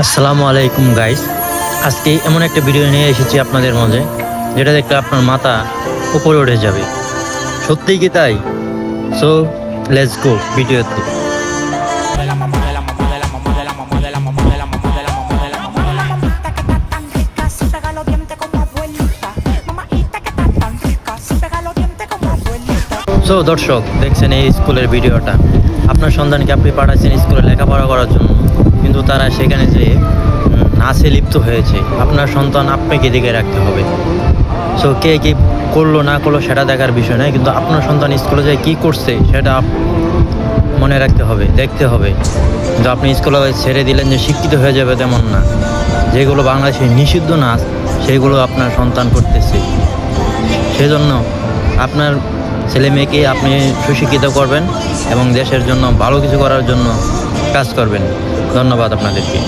আসসালামু আলাইকুম গাইস। আজকে এমন একটা ভিডিও নিয়ে এসেছি আপনাদের মাঝে, যেটা দেখলে আপনার মাথা উপরে উঠে যাবে। সত্যিই কি তাই? সো লেটস গো ভিডিওতে। সো দর্শক, দেখছেন এই স্কুলের ভিডিওটা। আপনার সন্তানকে আপনি পাঠাচ্ছেন স্কুলে লেখাপড়া করার জন্য, কিন্তু তারা সেখানে যে নাচে লিপ্ত হয়েছে। আপনার সন্তান আপনাকে দিকে রাখতে হবে। সো কে কী করলো না করলো সেটা দেখার বিষয় নয়, কিন্তু আপনার সন্তান স্কুলে যায় কী করছে সেটা মনে রাখতে হবে, দেখতে হবে। কিন্তু আপনি স্কুলে ছেড়ে দিলেন যে শিক্ষিত হয়ে যাবে, তেমন না। যেগুলো বাংলাদেশে নিষিদ্ধ নাচ, সেগুলো আপনার সন্তান করতেছে। সেজন্য আপনার ছেলে মেয়েকে আপনি সুশিক্ষিত করবেন এবং দেশের জন্য ভালো কিছু করার জন্য কাজ করবেন। ধন্যবাদ আপনাদেরকে।